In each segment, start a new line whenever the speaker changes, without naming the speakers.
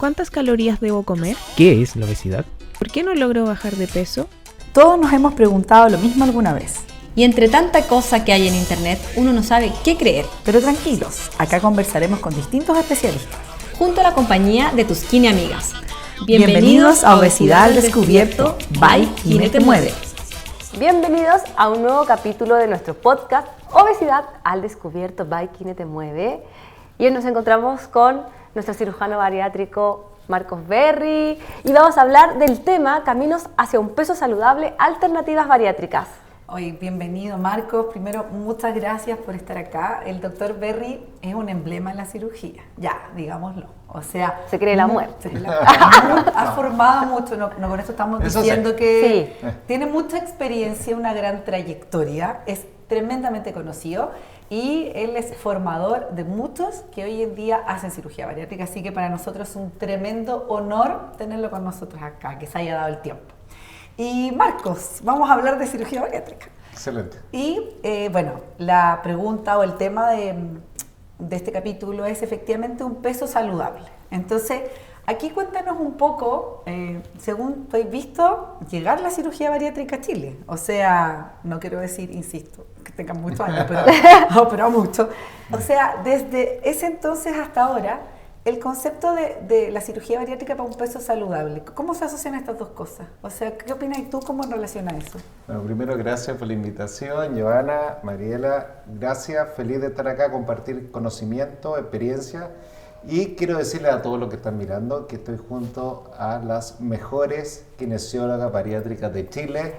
¿Cuántas calorías debo comer?
¿Qué es la obesidad?
¿Por qué no logro bajar de peso?
Todos nos hemos preguntado lo mismo alguna vez.
Y entre tanta cosa que hay en internet, uno no sabe qué creer.
Pero tranquilos, acá conversaremos con distintos especialistas.
Junto a la compañía de tus Kine amigas.
Bienvenidos a Obesidad al Descubierto, by Kine Te Mueve.
Bienvenidos a un nuevo capítulo de nuestro podcast Obesidad al Descubierto, by Kine Te Mueve. Y hoy nos encontramos con nuestro cirujano bariátrico Marcos Berry y vamos a hablar del tema Caminos hacia un peso saludable, alternativas bariátricas.
Hoy, bienvenido Marcos. Primero, muchas gracias por estar acá. El doctor Berry es un emblema en la cirugía, ya, digámoslo. O sea,
se cree la muerte.
Ha formado mucho, no con esto estamos diciendo que tiene mucha experiencia, una gran trayectoria, es tremendamente conocido y él es formador de muchos que hoy en día hacen cirugía bariátrica, así que para nosotros es un tremendo honor tenerlo con nosotros acá, que se haya dado el tiempo. Y Marcos, vamos a hablar de cirugía bariátrica.
Excelente.
Y bueno, la pregunta o el tema de este capítulo es efectivamente un peso saludable. Entonces, aquí cuéntanos un poco, según tú has visto, llegar la cirugía bariátrica a Chile. O sea, no quiero decir, insisto, que tengan muchos años, pero mucho. O sea, desde ese entonces hasta ahora, el concepto de la cirugía bariátrica para un peso saludable, ¿cómo se asocian estas dos cosas? O sea, ¿qué opinas tú? ¿Cómo en relación a eso?
Bueno, primero, gracias por la invitación, Joana, Mariela, gracias, feliz de estar acá, compartir conocimiento, experiencia, y quiero decirles a todos los que están mirando que estoy junto a las mejores kinesiólogas bariátricas de Chile,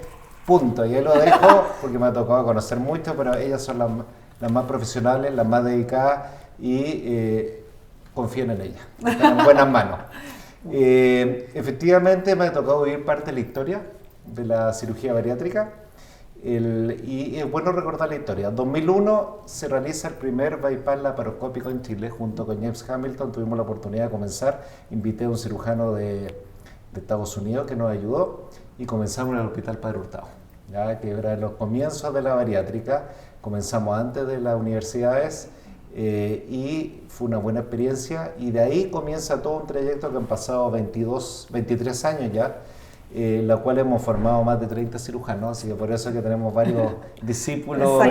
punto, y ahí lo dejo porque me ha tocado conocer mucho, pero ellas son las más profesionales, las más dedicadas y confíen en ella, están en buenas manos. Efectivamente me ha tocado vivir parte de la historia de la cirugía bariátrica y es bueno recordar la historia. En 2001 se realiza el primer bypass laparoscópico en Chile junto con James Hamilton, tuvimos la oportunidad de comenzar, invité a un cirujano de Estados Unidos que nos ayudó y comenzamos en el Hospital Padre Hurtado, ya que era los comienzos de la bariátrica, comenzamos antes de las universidades. Y fue una buena experiencia y de ahí comienza todo un trayecto que han pasado 23 años ya, la cual hemos formado más de 30 cirujanos, así que por eso es que tenemos varios discípulos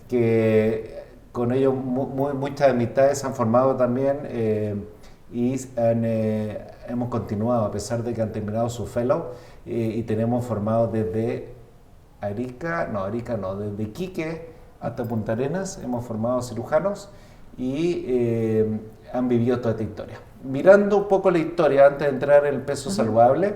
que con ellos muchas amistades se han formado también y hemos continuado a pesar de que han terminado su fellow y tenemos formados desde desde Iquique hasta Punta Arenas, hemos formado cirujanos y han vivido toda esta historia. Mirando un poco la historia, antes de entrar en el peso saludable,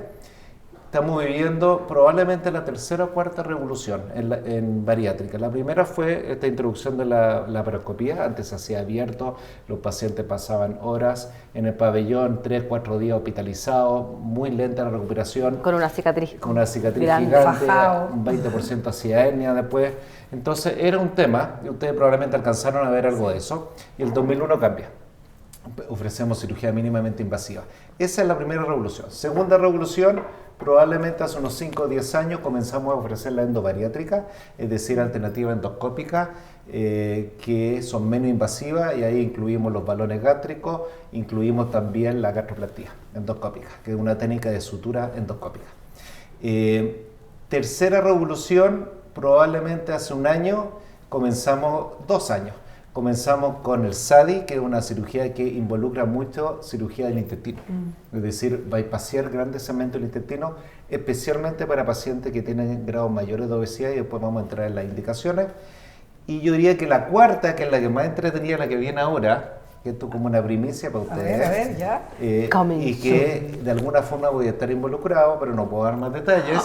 estamos viviendo probablemente la tercera o cuarta revolución en bariátrica. La primera fue esta introducción de la laparoscopía, antes se hacía abierto, los pacientes pasaban horas en el pabellón, 3-4 días hospitalizados, muy lenta la recuperación.
Con una cicatriz.
Con una cicatriz
grande,
gigante,
fajado.
un 20% hacia hernia después. Entonces era un tema, y ustedes probablemente alcanzaron a ver algo de eso, y el 2001 cambia. Ofrecemos cirugía mínimamente invasiva. Esa es la primera revolución. Segunda revolución, probablemente hace unos 5 o 10 años comenzamos a ofrecer la endobariátrica, es decir, alternativa endoscópica, que son menos invasivas, y ahí incluimos los balones gástricos, incluimos también la gastroplastia endoscópica, que es una técnica de sutura endoscópica. Tercera revolución, probablemente hace un año, 2 años, comenzamos con el SADI, que es una cirugía que involucra mucho cirugía del intestino, es decir, bypasear grandes segmentos del intestino, especialmente para pacientes que tienen grados mayores de obesidad, y después vamos a entrar en las indicaciones. Y yo diría que la cuarta, que es la que más entretenida, la que viene ahora, que esto es como una primicia para ustedes,
a ver, ya.
Y que de alguna forma voy a estar involucrado, pero no puedo dar más detalles.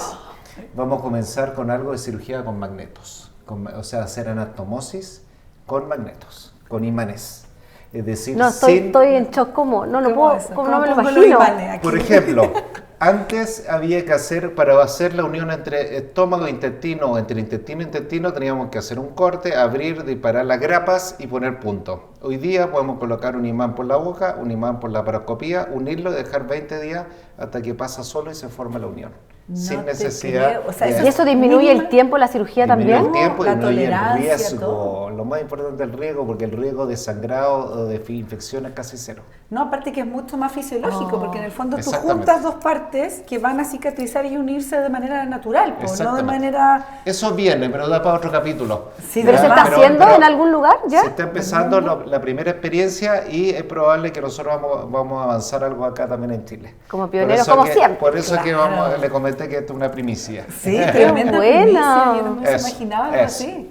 Vamos a comenzar con algo de cirugía con magnetos, o sea, hacer anastomosis con magnetos, con imanes. Es decir,
no, estoy en shock, ¿cómo? No lo puedo, ¿cómo no me lo imagino?
Por ejemplo, antes había que hacer, para hacer la unión entre estómago e intestino, o entre intestino e intestino, teníamos que hacer un corte, abrir, disparar las grapas y poner punto. Hoy día podemos colocar un imán por la boca, un imán por la paroscopía, unirlo y dejar 20 días hasta que pasa solo y se forma la unión. Sin
te
necesidad.
creo. O sea,
de-
eso
¿Y eso disminuye el tiempo de la cirugía
disminuye
también?
el tiempo,
La
disminuye el
tolerancia,
riesgo.
todo.
Lo más importante es el riesgo, porque el riesgo de sangrado o de infección es casi cero.
No, aparte que es mucho más fisiológico, porque en el fondo tú
Exactamente.
juntas dos partes que van a cicatrizar y unirse de manera natural, pues, no de
Exactamente.
manera...
Eso viene, pero da para otro capítulo.
Sí,
¿Pero
Ya,
se está
pero-
haciendo
pero
en algún lugar ya?
Se está empezando la primera experiencia y es probable que nosotros vamos a avanzar algo acá también en Chile.
Como pioneros,
Por eso
como siempre.
Por eso que
Claro.
le comenté que esto es una primicia.
Sí, tremenda
buena.
primicia, yo no me
Eso,
imaginaba algo
eso.
así.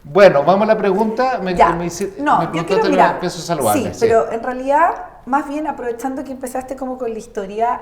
Bueno, vamos a la pregunta. Me
Ya.
preguntaste
Yo quiero
lo
mirar.
del peso saludable.
Sí, pero en realidad, más bien aprovechando que empezaste como con la historia,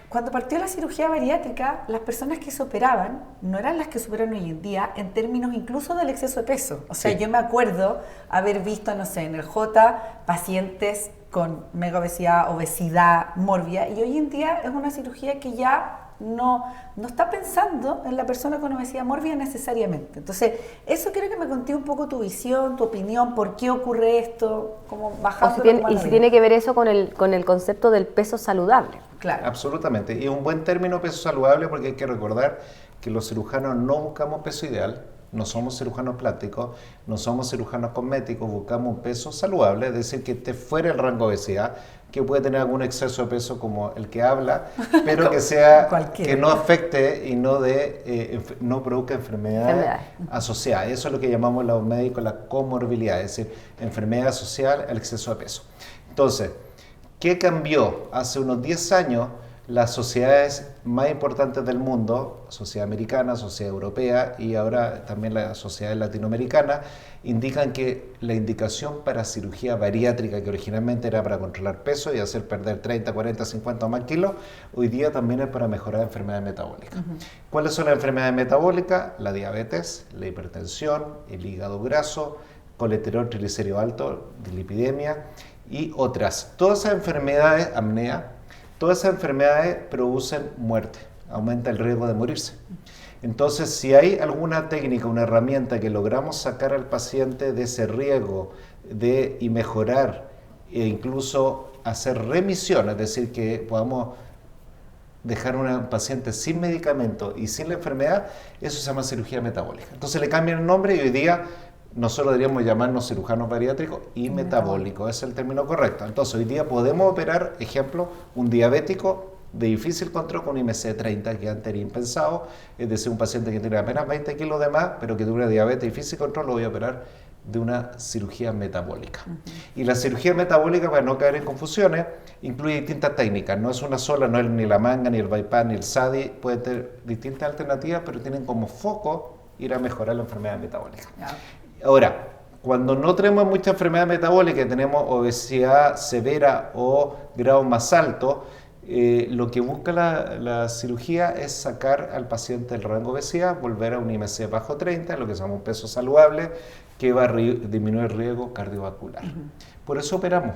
cuando partió la cirugía bariátrica, las personas que se operaban no eran las que se operan hoy en día en términos incluso del exceso de peso. O sea,
Sí.
yo me acuerdo haber visto, no sé, en el J pacientes con mega obesidad mórbida, y hoy en día es una cirugía que ya no está pensando en la persona con obesidad mórbida necesariamente. Entonces, eso quiero que me conté un poco tu visión, tu opinión, por qué ocurre esto, cómo
O
bajando.
si tiene, y si tiene que ver eso con el concepto del peso saludable.
Claro.
Absolutamente. Y un buen término peso saludable, porque hay que recordar que los cirujanos no buscamos peso ideal, no somos cirujanos plásticos, no somos cirujanos cosméticos, buscamos un peso saludable, es decir, que esté fuera del rango de obesidad, que puede tener algún exceso de peso como el que habla, pero que sea
Cualquiera.
que no afecte y no produzca enfermedades asociadas. Eso es lo que llamamos los médicos la comorbilidad, es decir, enfermedad asociada al exceso de peso. Entonces, ¿qué cambió? Hace unos 10 años, las sociedades más importantes del mundo, sociedad americana, sociedad europea y ahora también la sociedad latinoamericana, indican que la indicación para cirugía bariátrica, que originalmente era para controlar peso y hacer perder 30, 40, 50 o más kilos, hoy día también es para mejorar enfermedades metabólicas. ¿Cuáles son las enfermedades metabólicas? La diabetes, la hipertensión, el hígado graso, colesterol triglicérido alto, dislipidemia y otras. Todas esas enfermedades, apnea, todas esas enfermedades producen muerte, aumenta el riesgo de morirse. Entonces, si hay alguna técnica, una herramienta que logramos sacar al paciente de ese riesgo y mejorar e incluso hacer remisión, es decir, que podamos dejar a un paciente sin medicamento y sin la enfermedad, eso se llama cirugía metabólica. Entonces le cambian el nombre y hoy día nosotros deberíamos llamarnos cirujanos bariátricos y metabólicos, ese es el término correcto. Entonces hoy día podemos operar, ejemplo, un diabético de difícil control con IMC 30, que antes era impensado, es decir, un paciente que tiene apenas 20 kilos de más, pero que tiene una diabetes de difícil control, lo voy a operar de una cirugía metabólica. Y la cirugía metabólica, para no caer en confusiones, incluye distintas técnicas, no es una sola, no es ni la manga, ni el bypass, ni el SADI, puede tener distintas alternativas, pero tienen como foco ir a mejorar la enfermedad metabólica. Ahora, cuando no tenemos mucha enfermedad metabólica, tenemos obesidad severa o grado más alto, lo que busca la cirugía es sacar al paciente del rango de obesidad, volver a un IMC bajo 30, lo que se llama un peso saludable, que va a disminuir el riesgo cardiovascular. Por eso operamos.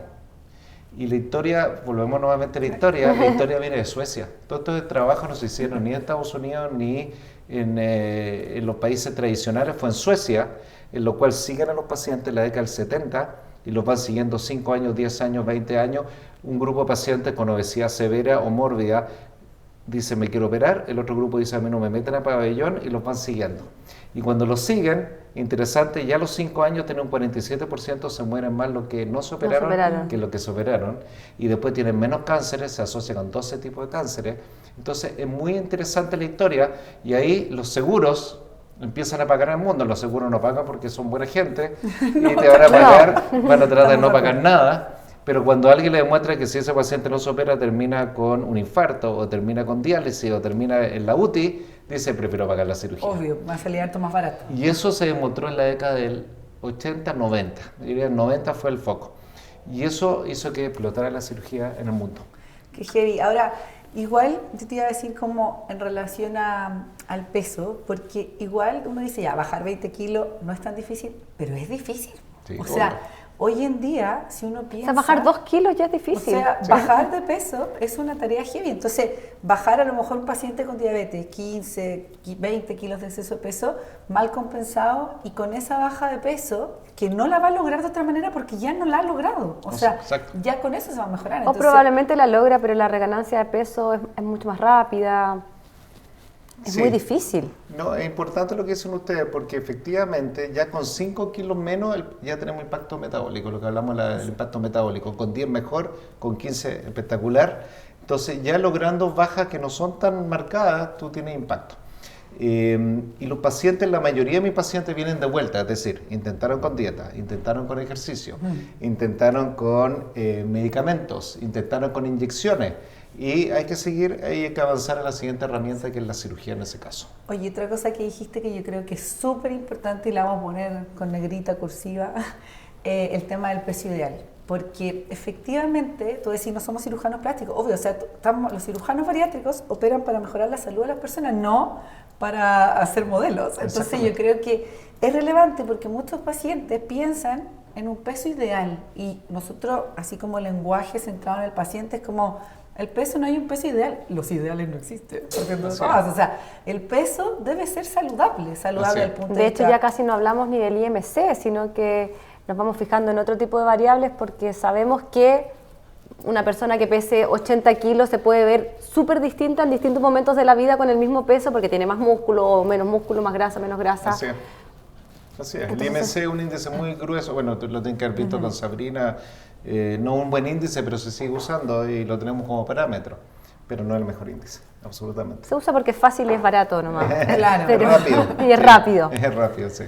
Y la historia, volvemos nuevamente a la historia viene de Suecia. Todos estos trabajos no se hicieron ni en Estados Unidos ni en los países tradicionales, fue en Suecia, en lo cual siguen a los pacientes en la década del 70 y los van siguiendo 5 años, 10 años, 20 años. Un grupo de pacientes con obesidad severa o mórbida dice me quiero operar, el otro grupo dice a mí no me meten a pabellón y los van siguiendo. Y cuando los siguen, interesante, ya a los 5 años tienen un 47% se mueren más los que no se operaron que los que se operaron, y después tienen menos cánceres, se asocia con 12 tipos de cánceres. Entonces es muy interesante la historia y ahí los seguros empiezan a pagar al mundo. Los seguros no pagan porque son buena gente y te van a pagar, van a tratar de no pagar nada. Pero cuando alguien le demuestra que si ese paciente no se opera termina con un infarto o termina con diálisis o termina en la UTI, dice prefiero pagar la cirugía.
Obvio, va a salir harto más barato.
Y eso se demostró en la década del 80-90. Yo diría el 90 fue el foco. Y eso hizo que explotara la cirugía en el mundo.
Qué heavy. Ahora, igual yo te iba a decir como en relación al peso, porque igual uno dice ya, bajar 20 kilos no es tan difícil, pero es difícil.
Sí,
o sea, Hoy en día, si uno
O
piensa...
sea, bajar 2 kilos ya es
O
difícil.
sea, bajar de peso es una tarea heavy. Entonces, bajar a lo mejor un paciente con diabetes, 15, 20 kilos de exceso de peso, mal compensado, y con esa baja de peso, que no la va a lograr de otra manera porque ya no la ha logrado. O sea,
Exacto.
ya con eso se va a mejorar.
o
Entonces,
probablemente la logra, pero la reganancia de peso es mucho más rápida. Es
Sí.
muy difícil.
No, es importante lo que dicen ustedes, porque efectivamente ya con 5 kilos menos ya tenemos impacto metabólico, lo que hablamos del impacto metabólico, con 10 mejor, con 15 espectacular. Entonces ya logrando bajas que no son tan marcadas, tú tienes impacto. Y los pacientes, la mayoría de mis pacientes vienen de vuelta, es decir, intentaron con dieta, intentaron con ejercicio, intentaron con medicamentos, intentaron con inyecciones. Y hay que seguir, hay que avanzar a la siguiente herramienta, que es la cirugía en ese caso.
oye, otra cosa que dijiste que yo creo que es súper importante y la vamos a poner con negrita cursiva, el tema del peso ideal. Porque efectivamente, tú decís, no somos cirujanos plásticos, obvio, o sea, los cirujanos bariátricos operan para mejorar la salud de las personas, no para hacer modelos. Entonces yo creo que es relevante porque muchos pacientes piensan en un peso ideal y nosotros, así como el lenguaje centrado en el paciente, es como... El peso, no hay un peso ideal, los ideales no existen, porque no o sea, el peso debe ser saludable al punto
De hecho, ya casi no hablamos ni del IMC, sino que nos vamos fijando en otro tipo de variables porque sabemos que una persona que pese 80 kilos se puede ver súper distinta en distintos momentos de la vida con el mismo peso porque tiene más músculo o menos músculo, más grasa, menos grasa.
Así es. Así es. El IMC es un índice muy grueso, bueno, tú lo tienes que haber visto con Sabrina, no un buen índice, pero se sigue usando y lo tenemos como parámetro, pero no es el mejor índice, absolutamente.
Se usa porque es fácil y es barato nomás.
Claro.
Pero-
Rápido.
Y es rápido.
Es rápido, sí.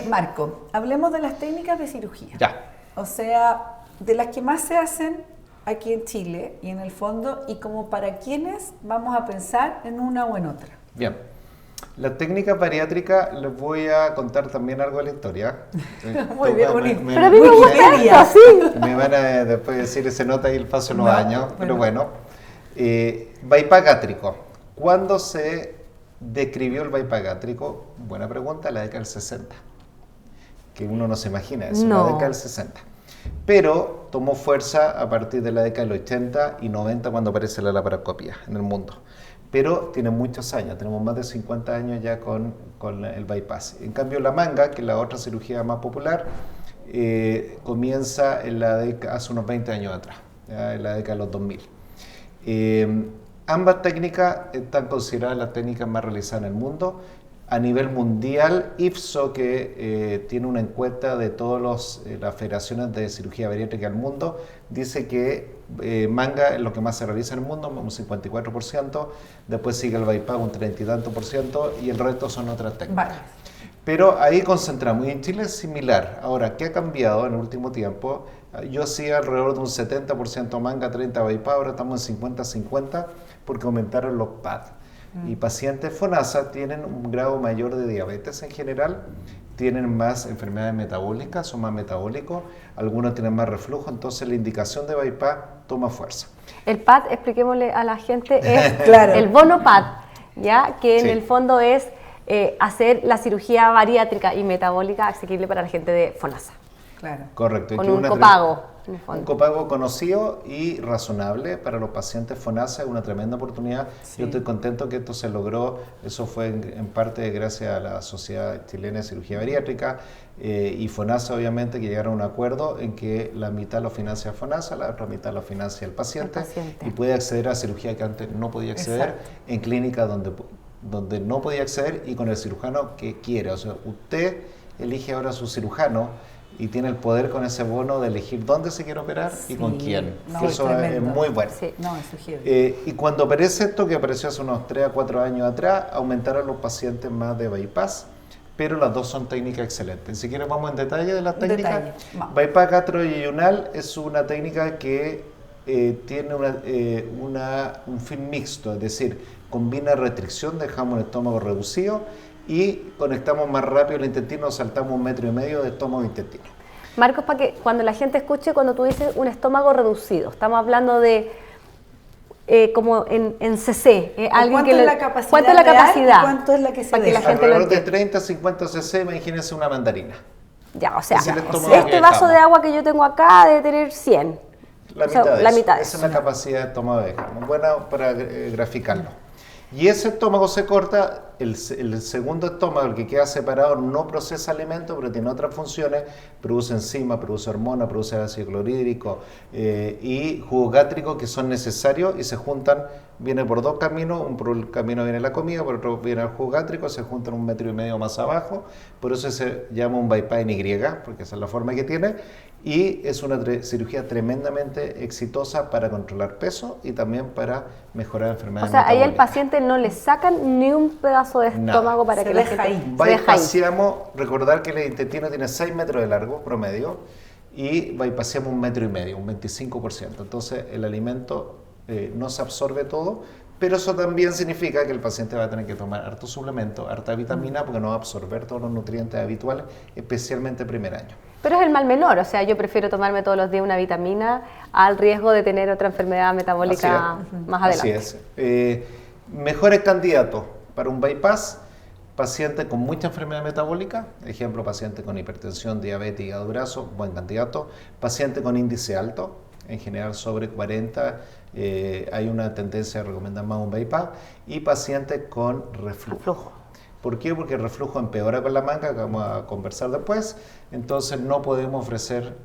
Marco, hablemos de las técnicas de cirugía.
Ya.
O sea, de las que más se hacen aquí en Chile y en el fondo, y como para quiénes vamos a pensar en una o en otra.
Bien. La técnica bariátrica, les voy a contar también algo de la historia.
Muy bien, bonito.
Pero a mí me gusta esto, sí.
Me van a después decir, se nota ahí el paso de los
No,
años, pero bueno. Bypass gástrico. ¿Cuándo se describió el bypass gástrico? Buena pregunta, la década del 60. Que uno no se imagina eso,
No.
la década del 60. Pero tomó fuerza a partir de la década del 80 y 90 cuando aparece la laparoscopia en el mundo. Pero tiene muchos años, tenemos más de 50 años ya con el bypass. En cambio la manga, que es la otra cirugía más popular, comienza en la década, hace unos 20 años atrás, ya en la década de los 2000. Ambas técnicas están consideradas las técnicas más realizadas en el mundo. A nivel mundial, IFSO, que tiene una encuesta de todas las federaciones de cirugía bariátrica del mundo, dice que manga es lo que más se realiza en el mundo, un 54%, después sigue el bypass un 30 y tanto % y el resto son otras técnicas.
Vale.
Pero ahí concentramos, y en Chile es similar. Ahora, ¿qué ha cambiado en el último tiempo? Yo hacía alrededor de un 70% manga, 30 bypass, ahora estamos en 50-50 porque aumentaron los pads. Y pacientes FONASA tienen un grado mayor de diabetes en general, tienen más enfermedades metabólicas, son más metabólicos, algunos tienen más reflujo, entonces la indicación de bypass toma fuerza.
El PAD, expliquémosle a la gente, es
Claro.
el bono PAD, ¿ya? Que en
Sí.
el fondo es hacer la cirugía bariátrica y metabólica asequible para la gente de FONASA,
Claro.
Correcto. y
con
que
un
una
copago, en el
Un
fondo.
copago conocido y razonable para los pacientes FONASA, es una tremenda oportunidad.
Sí.
Yo estoy contento que esto se logró, eso fue en parte gracias a la Sociedad Chilena de Cirugía Bariátrica y FONASA, obviamente, que llegaron a un acuerdo en que la mitad lo financia FONASA, la otra mitad lo financia el paciente, y puede acceder a cirugía que antes no podía acceder.
Exacto.
En clínicas donde no podía acceder y con el cirujano que quiere. O sea, usted elige ahora a su cirujano y tiene el poder con ese bono de elegir dónde se quiere operar y con quién.
No,
Que
es
eso es
tremendo.
muy bueno.
Sí.
No, eso es heavy.
Y cuando aparece esto, que apareció hace unos 3 a 4 años atrás, aumentaron los pacientes más de bypass, pero las dos son técnicas excelentes. Si quieres vamos en detalle de las técnicas.
Detalle, vamos.
Bypass gastroyeyunal es una técnica que tiene un fin mixto, es decir, combina restricción, dejamos el estómago reducido y conectamos más rápido el intestino, saltamos 1,5 metros de estómago e intestino.
Marcos, para que cuando la gente escuche, cuando tú dices un estómago reducido, estamos hablando de como en CC.
¿Cuánto es la capacidad
¿Cuánto es la
real
capacidad?
y cuánto es la que se
Para que la
deja?
gente lo
Alrededor de
entienda.
30-50 cc, imagínense una mandarina.
Ya, o sea,
Es el estómago que
este vaso
dejamos.
de agua que yo tengo acá debe tener 100.
La
O sea,
mitad de
la
eso.
mitad de
Esa
eso.
es la capacidad de estómago de Bellham. Buena para graficarlo. Y ese estómago se corta, el segundo estómago, el que queda separado, no procesa alimentos, pero tiene otras funciones, produce enzimas, produce hormonas, produce ácido clorhídrico y jugo gástrico que son necesarios y se juntan, viene por dos caminos, por un camino viene la comida, por otro viene el jugo gástrico, se juntan 1,5 metros más abajo, por eso se llama un bypass en Y, porque esa es la forma que tiene, y es una cirugía tremendamente exitosa para controlar peso y también para mejorar
O
enfermedades
sea, ahí al
metabólicas.
paciente no le sacan ni un pedazo de estómago
Nada.
para
Se
que la
deja
gente
ahí.
se deja ahí.
Bypaseamos, recordar que el intestino tiene 6 metros de largo promedio y bypaseamos 1,5 metros, un 25%. Entonces el alimento no se absorbe todo, pero eso también significa que el paciente va a tener que tomar harto suplemento, harta vitamina, porque no va a absorber todos los nutrientes habituales, especialmente el primer año.
Pero es el mal menor, o sea, yo prefiero tomarme todos los días una vitamina al riesgo de tener otra enfermedad metabólica
Así es.
más adelante.
Así es. Mejores candidatos para un bypass: paciente con mucha enfermedad metabólica, ejemplo, paciente con hipertensión, diabetes, hígado graso, buen candidato. Paciente con índice alto, en general sobre 40, hay una tendencia a recomendar más un bypass. Y paciente con reflujo. ¿Por qué? Porque el reflujo empeora con la manga, que vamos a conversar después, entonces no podemos ofrecer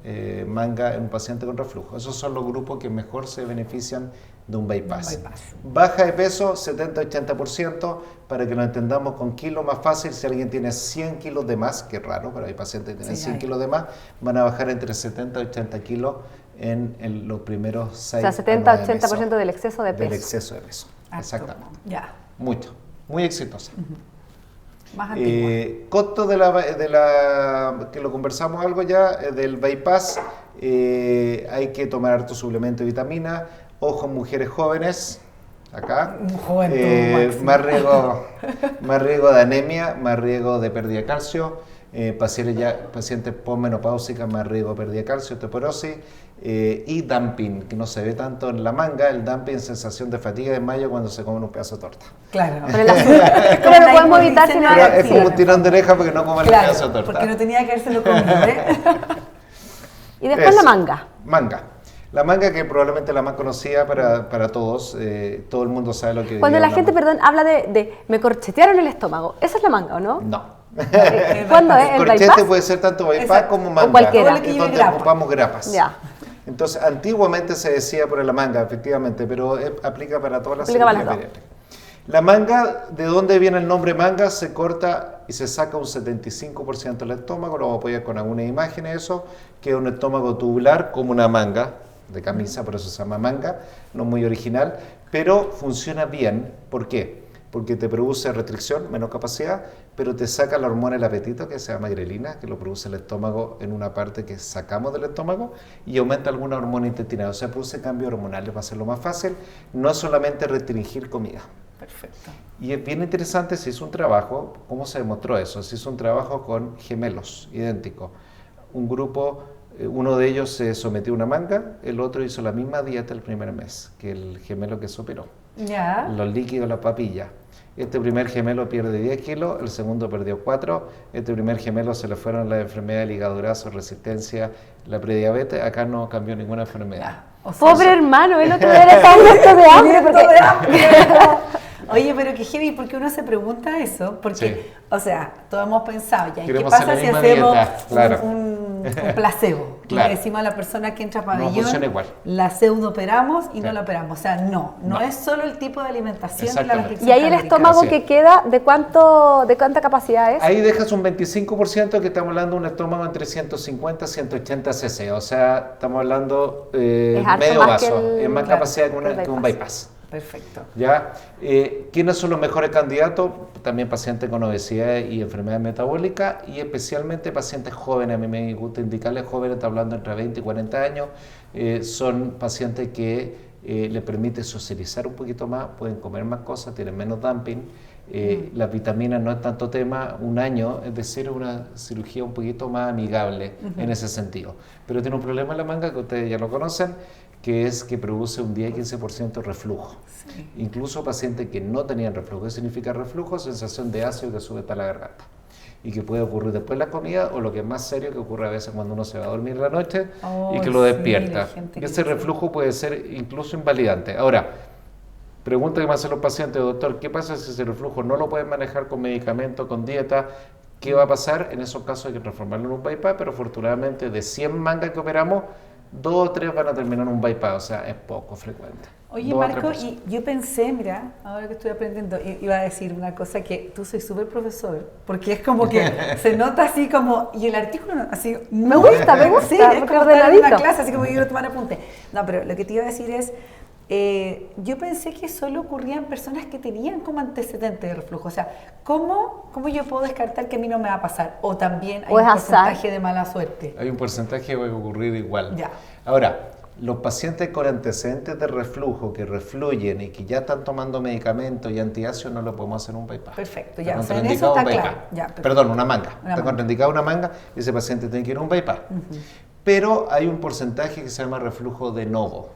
manga en un paciente con reflujo. Esos son los grupos que mejor se benefician de un bypass. Baja de peso, 70-80%, para que lo entendamos con kilos más fácil. Si alguien tiene 100 kilos de más, que es raro, pero hay pacientes que tienen 100 kilos de más, van a bajar entre 70 y 80 kilos en los primeros 6
O sea, 70-80% del exceso de
Del
peso.
exceso de peso, exactamente.
Ya,
Mucho, muy exitosa.
más antigua.
Costo que lo conversamos algo ya, del bypass, hay que tomar harto suplemento de vitamina, ojo en mujeres jóvenes, acá,
Juventud,
más riesgo de anemia, más riesgo de pérdida de calcio, pacientes posmenopáusicas, más riesgo de pérdida de calcio, osteoporosis, y dumping, que no se ve tanto en la manga. El dumping, sensación de fatiga y desmayo cuando se comen un pedazo de torta.
Claro.
Pero lo podemos evitar si no
Pero
hay
es como un tirón de oreja porque no comen el
Claro,
pedazo de torta.
porque no tenía que haberse lo comido, ¿eh?
Y después
Eso.
la manga.
Manga. La manga, que probablemente la más conocida para todos, todo el mundo sabe lo que
Cuando
diría
la
una
gente,
manga.
perdón, habla de me corchetearon el estómago, ¿esa es la manga o no?
No.
¿Cuándo es? ¿El
Corchete
bypass?
puede ser tanto bypass
Exacto.
como
O
manga.
cualquiera.
Es donde
grapa.
ocupamos grapas.
Ya.
Entonces, antiguamente se decía por la manga, efectivamente, pero aplica para todas las
Aplica para
cirugías
las dos.
bariátricas. La manga, ¿de dónde viene el nombre manga? Se corta y se saca un 75% del estómago, lo vamos a apoyar con algunas imágenes, eso, que es un estómago tubular como una manga de camisa, por eso se llama manga, no muy original, pero funciona bien. ¿Por qué? Porque te produce restricción, menos capacidad, pero te saca la hormona del apetito, que se llama grelina, que lo produce el estómago en una parte que sacamos del estómago, y aumenta alguna hormona intestinal, o sea, produce cambios hormonales para hacerlo más fácil, no solamente restringir comida.
Perfecto.
Y es bien interesante, se hizo un trabajo, ¿cómo se demostró eso? Se hizo un trabajo con gemelos idénticos. Un grupo, uno de ellos se sometió a una manga, el otro hizo la misma dieta el primer mes que el gemelo que se operó.
Ya.
Los líquidos, la papilla. Este primer gemelo pierde 10 kilos, el segundo perdió 4. Este primer gemelo se le fueron las enfermedades del hígado graso, resistencia, la prediabetes. Acá no cambió ninguna enfermedad.
O sea,
Pobre hermano, el otro día estaba muerto de hambre.
Muerto
Porque...
de hambre. Oye, pero qué heavy, porque uno se pregunta eso, porque,
Sí.
o sea, todos hemos pensado, ya, ¿y qué
Queremos
pasa
hacer la
si
misma
hacemos
dieta, claro.
un placebo?
Claro.
Le decimos a la persona que entra a
No
pabellón,
funciona igual.
la pseudo operamos y
Sí.
no la operamos. O sea, no
No.
es solo el tipo de alimentación y la
Exactamente.
restricción
Y ahí el
calórica.
estómago
Así es.
que queda, ¿de cuánta capacidad es?
Ahí dejas un 25%, que estamos hablando de un estómago entre 180 y 180 cc. O sea, estamos hablando
Es harto
medio
más que
vaso.
el-
Es más
claro,
capacidad que,
que el
que un
bypass.
bypass.
Perfecto.
¿Ya? ¿Quiénes son los mejores candidatos? También pacientes con obesidad y enfermedades metabólicas, y especialmente pacientes jóvenes. A mí me gusta indicarles jóvenes, está hablando entre 20 y 40 años. Son pacientes que les permite socializar un poquito más, pueden comer más cosas, tienen menos dumping. Las vitaminas no es tanto tema, un año, es decir, una cirugía un poquito más amigable en ese sentido. Pero tiene un problema en la manga que ustedes ya lo conocen, que es que produce un 10-15% reflujo. Incluso pacientes que no tenían reflujo. ¿Qué significa reflujo? Sensación de ácido que sube hasta la garganta. y que puede ocurrir después de la comida, o lo que es más serio, que ocurre a veces cuando uno se va a dormir en la noche y que lo
sí,
despierta.
la gente
Y
que
ese
dice.
reflujo puede ser incluso invalidante. Ahora, pregunta que me hacen los pacientes: doctor, ¿qué pasa si ese reflujo no lo pueden manejar con medicamento, con dieta? ¿Qué va a pasar? En esos casos hay que transformarlo en un bypass, pero afortunadamente de 100 mangas que operamos, 2 o 3 van a terminar en un bypass, o sea, es poco frecuente.
Oye,
2 o
Marco,
3%.
y yo pensé, mira, ahora que estoy aprendiendo, iba a decir una cosa, que tú soy súper profesor, porque es como que se nota así como, y el artículo así...
Me gusta,
Sí,
porque
es como estar en
ordenadito.
una clase, así como yo quiero tomar apunte. No, pero lo que te iba a decir es, yo pensé que solo ocurría en personas que tenían como antecedentes de reflujo. O sea, ¿cómo yo puedo descartar que a mí no me va a pasar? O también hay
O es
un
azar.
porcentaje de mala suerte.
Hay un porcentaje que va a ocurrir igual.
Ya.
Ahora, los pacientes con antecedentes de reflujo que refluyen y que ya están tomando medicamentos y antiácidos, no lo podemos hacer un bypass.
Perfecto,
Está
ya, o sea, en
contraindicado
eso
un
está
bypass.
claro. Ya, perfecto.
Perdón, una manga.
Una
Está
manga.
contraindicado una manga y ese paciente tiene que ir a un bypass. Pero hay un porcentaje que se llama reflujo de novo,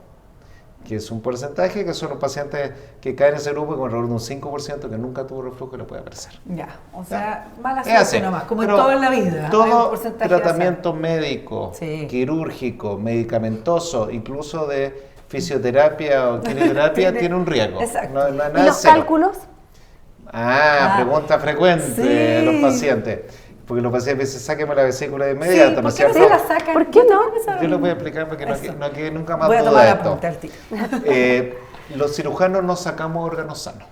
que es un porcentaje que son los pacientes que caen en ese grupo con alrededor de un 5% que nunca tuvo reflujo y lo puede aparecer.
Ya, o sea, mala
Es
suerte
así.
nomás, como en
Pero
todo en la vida. hay un
Todo
porcentaje de azar.
tratamiento médico,
Sí.
quirúrgico, medicamentoso, incluso de fisioterapia o quimioterapia, tiene un riesgo.
Exacto.
No es nada
¿Y los
cero.
cálculos?
Pregunta frecuente
sí.
de los pacientes. Porque los pacientes dicen, sáqueme la vesícula de inmediato,
Sí,
¿no
¿por
es
qué no
cierto?
se la sacan?
¿Por qué no?
Yo lo voy a explicar porque no quede nunca más
Voy a
duda
tomar
de
la
esto.
apunte al tiro.
Los cirujanos no sacamos órganos sanos,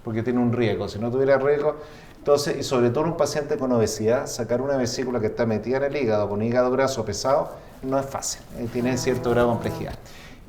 porque tiene un riesgo. Si no tuviera riesgo, entonces, y sobre todo en un paciente con obesidad, sacar una vesícula que está metida en el hígado, con hígado graso pesado, no es fácil, tiene cierto grado de complejidad.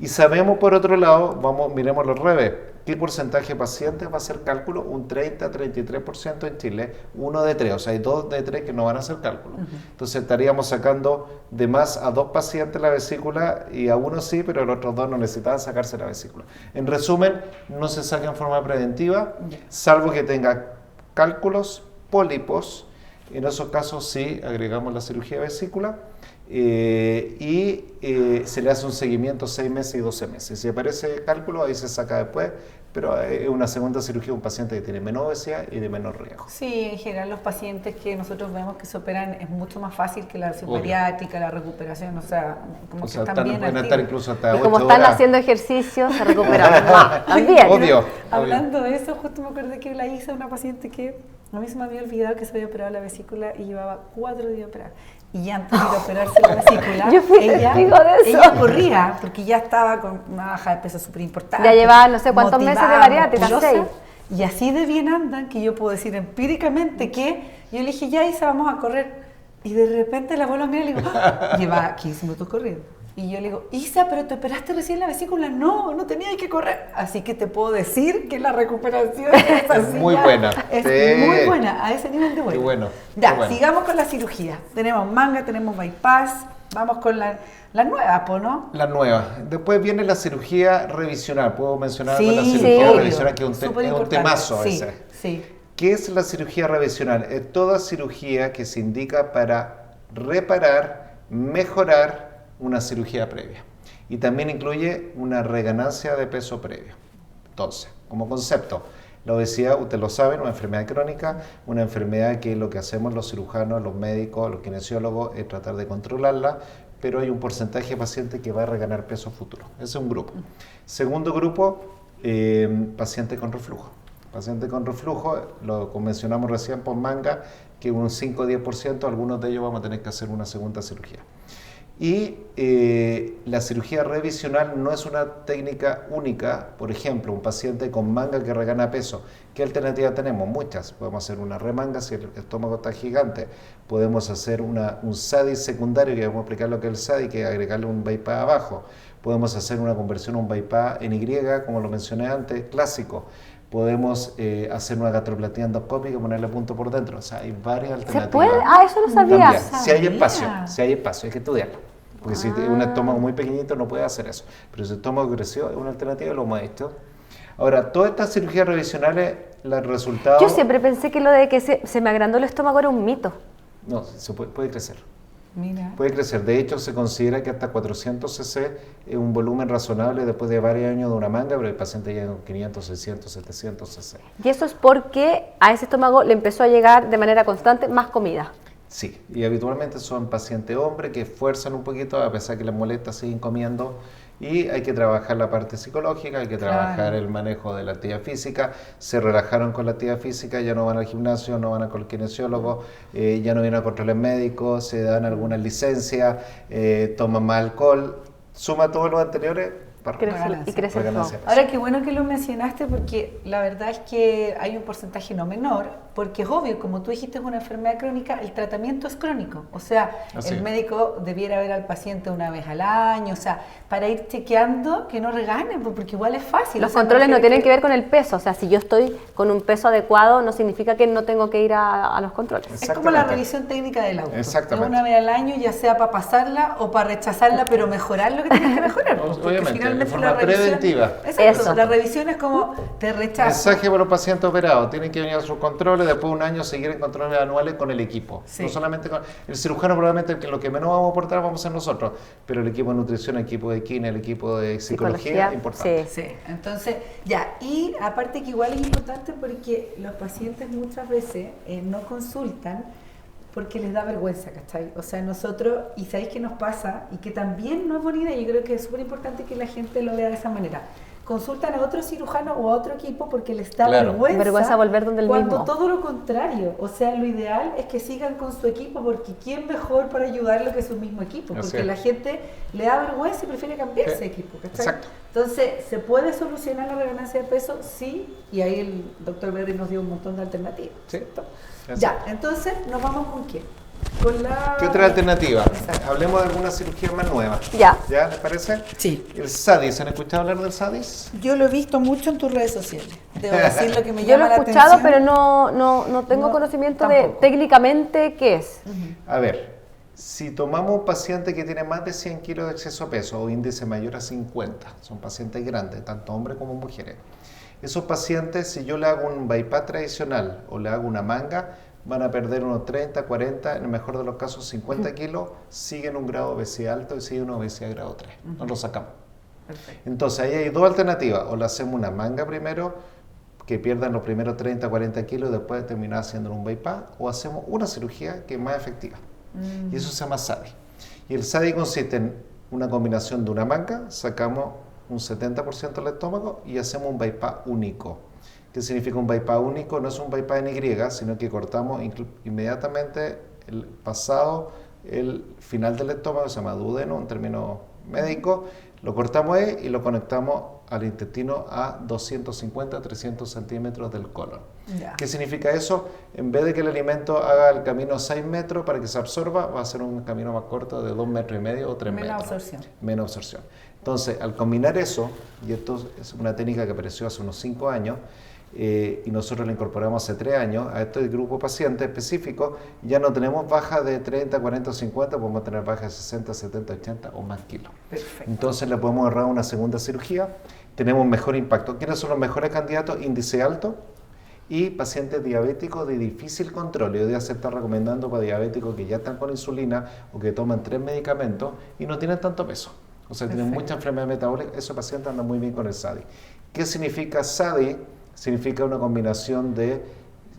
Y sabemos, por otro lado, miremos los revés, ¿qué porcentaje de pacientes va a hacer cálculo? Un 30-33% en Chile, 1 de 3, o sea, hay 2 de 3 que no van a hacer cálculo. Entonces estaríamos sacando de más a 2 pacientes la vesícula y a uno sí, pero los otros 2 no necesitaban sacarse la vesícula. En resumen, no se saca en forma preventiva, salvo que tenga cálculos, pólipos. En esos casos sí agregamos la cirugía de vesícula. Se le hace un seguimiento 6 meses y 12 meses. Si aparece cálculo, ahí se saca después, pero es una segunda cirugía, un paciente que tiene menos obesidad y de menor riesgo.
Sí, en general los pacientes que nosotros vemos que se operan es mucho más fácil que la
Obvio.
bariátrica, la recuperación, o sea, como
O
que
sea,
están bien
pueden
al
estar
tiro.
incluso hasta
Y
8
como están
horas.
haciendo ejercicio, se recuperan más. También.
Obvio.
Hablando de eso, justo me acordé que la hice una paciente que a mí se me había olvidado que se había operado la vesícula y llevaba 4 días operada. Y antes de ir a operarse la vesícula,
Yo fui testigo de eso.
ella corría porque ya estaba con una baja de peso súper importante.
Ya llevaba no sé cuántos meses de
motivada,
bariátrica,
musculosa.
6.
Y así de bien andan que yo puedo decir empíricamente que yo le dije, ya Isa, vamos a correr. Y de repente la vuelvo a mirar y le digo, lleva 15 minutos corriendo. Y yo le digo, Isa, pero te operaste recién la vesícula. No tenía que correr. Así que te puedo decir que la recuperación es así.
muy
ya,
buena.
Es
Sí.
muy buena, a ese nivel de buena.
Qué bueno,
Ya,
qué bueno.
sigamos con la cirugía. Tenemos manga, tenemos bypass. Vamos con la nueva, ¿no?
La nueva. Después viene la cirugía revisional. Puedo mencionar
Sí,
la cirugía
obvio.
revisional, que es
Súper
un
importante.
temazo
Sí,
ese.
sí.
¿Qué es la cirugía revisional? Es toda cirugía que se indica para reparar, mejorar una cirugía previa. Y también incluye una reganancia de peso previo. Entonces, como concepto, la obesidad, ustedes lo saben, una enfermedad crónica, una enfermedad que lo que hacemos los cirujanos, los médicos, los kinesiólogos es tratar de controlarla, pero hay un porcentaje de pacientes que va a reganar peso futuro. Ese es un grupo. Segundo grupo, pacientes con reflujo. Pacientes con reflujo, lo mencionamos recién por manga, que un 5 o 10%, algunos de ellos vamos a tener que hacer una segunda cirugía. Y la cirugía revisional no es una técnica única. Por ejemplo, un paciente con manga que regana peso, ¿qué alternativas tenemos? Muchas. Podemos hacer una remanga si el estómago está gigante. Podemos hacer un SADI secundario, que vamos a explicar lo que es el SADI, que es agregarle un bypass abajo. Podemos hacer una conversión a un bypass en Y, como lo mencioné antes, clásico. Podemos hacer una gastroplastia endoscópica y ponerle punto por dentro. O sea, hay varias alternativas.
¿Se puede? Eso no sabía.
También, si hay
Sabía.
espacio, hay que estudiarlo. Porque si un estómago muy pequeñito no puede hacer eso. Pero si el estómago creció, es una alternativa y lo hemos hecho. Ahora, todas estas cirugías revisionales, los resultados...
Yo siempre pensé que lo de que se me agrandó el estómago era un mito.
No, se puede crecer.
Mira.
Puede crecer. De hecho, se considera que hasta 400 cc es un volumen razonable después de varios años de una manga, pero el paciente llega con 500, 600, 700 cc.
Y eso es porque a ese estómago le empezó a llegar de manera constante más comida.
Sí, y habitualmente son pacientes hombres que esfuerzan un poquito, a pesar que les molesta, siguen comiendo. Y hay que trabajar la parte psicológica, hay que trabajar el manejo de la actividad física. Se relajaron con la actividad física, ya no van al gimnasio, no van al kinesiólogo, ya no vienen a controles médicos, se dan algunas licencias, toman más alcohol. Suma todos los anteriores para
Crece el flow.
Ahora, qué bueno que lo mencionaste, porque la verdad es que hay un porcentaje no menor, porque es obvio, como tú dijiste, es una enfermedad crónica, el tratamiento es crónico. O sea, el médico debiera ver al paciente una vez al año, o sea, para ir chequeando que no reganen, porque igual es fácil.
Los controles no tienen que ver con el peso, o sea, si yo estoy con un peso adecuado, no significa que no tengo que ir a los controles.
Es como la revisión técnica del auto.
Exactamente.
Una vez al año, ya sea para pasarla o para rechazarla, pero mejorar lo que tienes que mejorar.
Obviamente, de forma preventiva.
Exacto,
eso.
La revisión es como te rechazo.
Mensaje para los pacientes operados, tienen que venir a sus controles, después de un año seguir en controles anuales con el equipo.
Sí.
No solamente con el cirujano, probablemente lo que menos vamos a aportar vamos a ser nosotros, pero el equipo de nutrición, el equipo de quine, el equipo de psicología es importante.
Sí, entonces, ya, y aparte que igual es importante porque los pacientes muchas veces no consultan porque les da vergüenza, ¿cachai? O sea, nosotros, y sabéis qué nos pasa, y que también no es bonita, yo creo que es súper importante que la gente lo vea de esa manera. Consultan a otro cirujano o a otro equipo porque les da vergüenza
volver donde el
cuando
mismo.
todo lo contrario. O sea, lo ideal es que sigan con su equipo, porque ¿quién mejor para ayudarlo que su mismo equipo? Porque la gente le da vergüenza y prefiere cambiarse de equipo, ¿cachai?
Exacto.
Entonces, ¿se puede solucionar la reganancia de peso? Sí, y ahí el doctor Berry nos dio un montón de alternativas.
Sí.
Ya, entonces, ¿nos vamos con qué? Con la...
¿Qué otra alternativa?
Exacto.
Hablemos de alguna cirugía más nueva.
Ya.
¿Ya les parece?
Sí.
El SADIS, ¿han escuchado hablar del SADIS?
Yo lo he visto mucho en tus redes sociales. Debo decir lo que me
Yo lo
llama
he
la
escuchado,
atención.
pero no tengo conocimiento de
tampoco.
técnicamente qué es.
A ver, si tomamos un paciente que tiene más de 100 kilos de exceso de peso o índice mayor a 50, son pacientes grandes, tanto hombres como mujeres. Esos pacientes, si yo le hago un bypass tradicional o le hago una manga, van a perder unos 30, 40, en el mejor de los casos 50 kilos, siguen un grado de obesidad alto y siguen una obesidad grado 3. No lo sacamos.
Perfecto.
Entonces ahí hay dos alternativas, o le hacemos una manga primero, que pierdan los primeros 30, 40 kilos y después terminar haciendo un bypass, o hacemos una cirugía que es más efectiva. Y eso se llama SADI. Y el SADI consiste en una combinación de una manga, sacamos un 70% del estómago y hacemos un bypass único. ¿Qué significa un bypass único? No es un bypass en Y, sino que cortamos inmediatamente el pasado, el final del estómago, se llama duodeno, un término médico, lo cortamos ahí y lo conectamos al intestino a 250 a 300 centímetros del colon.
Ya.
¿Qué significa eso? En vez de que el alimento haga el camino 6 metros para que se absorba, va a ser un camino más corto de 2,5 metros o 3 metros.
Menos absorción.
Menos absorción. Entonces, al combinar eso, y esto es una técnica que apareció hace unos 5 años, y nosotros la incorporamos hace 3 años, a este grupo de pacientes específico, ya no tenemos bajas de 30, 40 o 50, podemos tener bajas de 60, 70, 80 o más kilos.
Perfecto.
Entonces le podemos ahorrar una segunda cirugía, tenemos mejor impacto. ¿Quiénes son los mejores candidatos? Índice alto y pacientes diabéticos de difícil control. Hoy día se está recomendando para diabéticos que ya están con insulina o que toman 3 medicamentos y no tienen tanto peso. O sea, tienen mucha enfermedad metabólica. Esos pacientes andan muy bien con el SADI. ¿Qué significa SADI? Significa una combinación de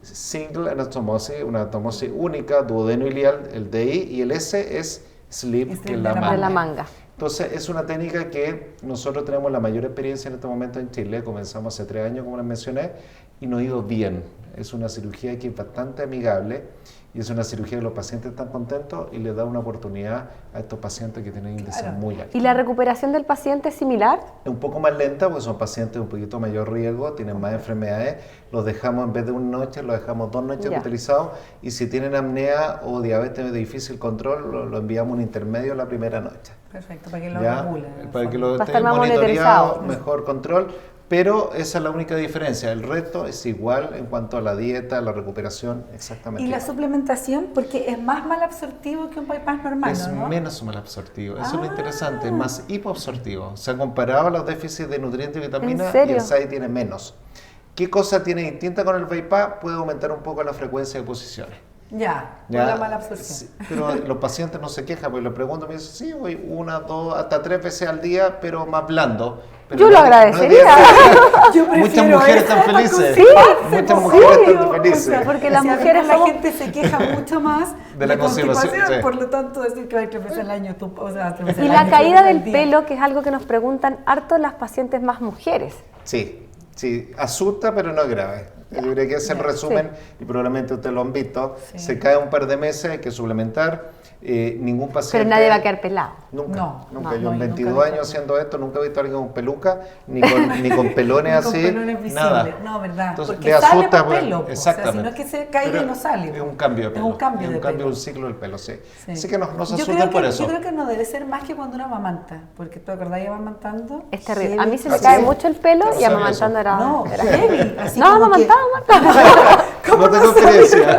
single anastomosis, una anastomosis única, duodeno ilial, el DI, y el S es slip, que es la manga.
De la manga.
Entonces, es una técnica que nosotros tenemos la mayor experiencia en este momento en Chile. Comenzamos hace 3 años, como les mencioné, y nos ha ido bien. Es una cirugía que es bastante amigable y es una cirugía que los pacientes están contentos y les da una oportunidad a estos pacientes que tienen índices muy altos.
¿Y la recuperación del paciente es similar?
Es un poco más lenta porque son pacientes de un poquito mayor riesgo, tienen más enfermedades. Los dejamos en vez de una noche, los dejamos 2 noches utilizados, y si tienen apnea o diabetes de difícil control, lo enviamos un intermedio la primera noche.
Perfecto, para que lo
¿Ya?
regulen.
Para que lo
Va a
estén
estar más
monitoreado,
monitorizado.
mejor control, pero esa es la única diferencia. El resto es igual en cuanto a la dieta, la recuperación, exactamente
Y la
igual.
suplementación, porque es más malabsortivo que un bypass normal,
Es
¿no?
menos malabsortivo, eso es lo interesante, es más hipoabsortivo. Se ha comparado los déficits de nutrientes y vitaminas y
serio?
el SADI tiene menos. ¿Qué cosa tiene distinta con el bypass? Puede aumentar un poco la frecuencia de posiciones.
Ya, por la mala absorción.
Sí, pero los pacientes no se quejan, porque les pregunto, me dicen, sí, voy 1, 2, hasta 3 veces al día, pero más blando. Pero
Yo lo agradecería.
Yo
muchas
prefiero
mujeres
eso
están
a
felices.
constiparse,
Muchas
pues,
mujeres
obvio.
están felices.
O sea,
Porque las
si al
mujeres
final la
somos-
gente se queja mucho más
De la constipación, sí.
por lo tanto decir que va 3 veces al año, o sea, 3 veces
Y
al
la
año,
caída
3 veces
del
al día.
pelo, que es algo que nos preguntan harto las pacientes más mujeres.
Sí, sí, asusta, pero no es grave. Yo creo que ese es el resumen, y probablemente ustedes lo han visto.
Sí.
Se cae un par de meses, hay que suplementar. Ningún paciente...
Pero nadie va a quedar pelado.
Nunca,
No,
nunca.
no,
Yo
no,
en
yo
22
nunca he
años
visto.
haciendo esto, nunca he visto a alguien con peluca, ni con pelones
Ni
así,
con pelones visibles.
nada.
No, verdad.
Entonces,
Porque
le
sale
asusta,
por
pues,
pelo, po. O sea,
exactamente.
si no es que se caiga
Pero
y no sale,
Es
po.
un cambio de
Es
pelo.
un cambio
es
de
un cambio
pelo.
del ciclo del pelo, sí.
Sí.
Así que no se
Yo
asusten
creo
por
que-
eso.
Yo creo que no debe ser más que cuando uno amamanta, porque tú acordás amamantando.
Es terrible.
Heavy.
A mí se me
¿Así?
cae mucho el pelo
No
y
sabía
amamantando
eso.
era...
No,
era
heavy. Así
No,
como que-
amamantaba,
No tengo experiencia.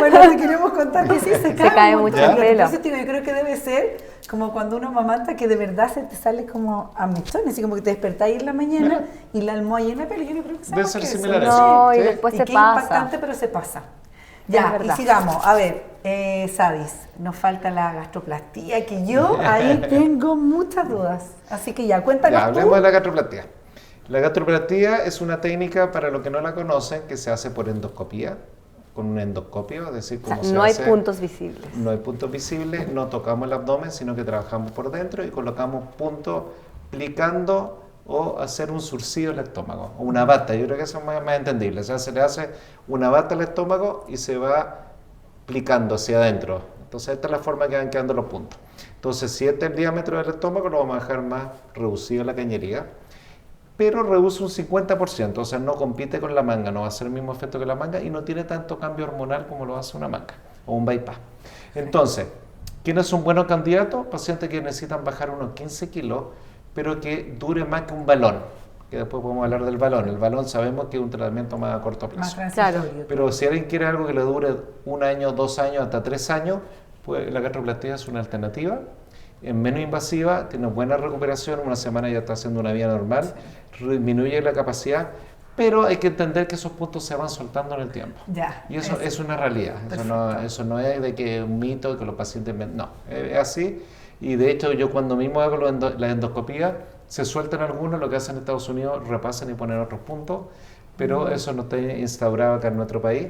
Bueno, te queremos contar que sí, se cae,
cae
un
mucho
montón.
el
Lo que
pelo.
pasa es que yo creo que debe ser como cuando uno amamanta, que de verdad se te sale como a mechones, así como que te despertáis en la mañana y la almohada llena de pelo. Yo no creo que sea
Debe
más
ser
que eso.
similar a
No,
eso.
y
Sí.
después
Y
se
qué
pasa.
impactante, pero se pasa.
Es
Ya, y
verdad.
sigamos. A ver, Sadis, nos falta la gastroplastía, que yo ahí tengo muchas dudas. Así que ya, cuéntanos
Ya,
tú.
hablemos de la gastroplastía. La gastroplastía es una técnica, para los que no la conocen, que se hace por endoscopía, con un endoscopio, es decir,
O sea,
como se
no hay
hace-
puntos visibles.
No hay puntos visibles, no tocamos el abdomen, sino que trabajamos por dentro y colocamos puntos plicando o hacer un surcido al estómago, o una bata. Yo creo que eso es más entendible. O sea, se le hace una bata al estómago y se va plicando hacia adentro. Entonces, esta es la forma que van quedando los puntos. Entonces, si este es el diámetro del estómago, lo vamos a dejar más reducido la cañería, pero reduce un 50%, o sea, no compite con la manga, no va a hacer el mismo efecto que la manga y no tiene tanto cambio hormonal como lo hace una manga o un bypass. Entonces, ¿quiénes son buenos candidatos? Pacientes que necesitan bajar unos 15 kilos, pero que dure más que un balón, que después podemos hablar del balón. El balón sabemos que es un tratamiento más a corto
Más
plazo.
transitorio.
Pero si alguien quiere algo que le dure 1 año, 2 años, hasta 3 años, pues la gastroplastía es una alternativa. Es menos invasiva, tiene buena recuperación, una semana ya está haciendo una vida normal, disminuye la capacidad, pero hay que entender que esos puntos se van soltando en el tiempo.
Ya,
Y eso
eso.
es una realidad, eso no es de que es un mito, que los pacientes... No, es así. Y de hecho yo cuando mismo hago la endoscopía, se sueltan algunos, lo que hacen en Estados Unidos, repasan y ponen otros puntos, pero eso no está instaurado acá en nuestro país.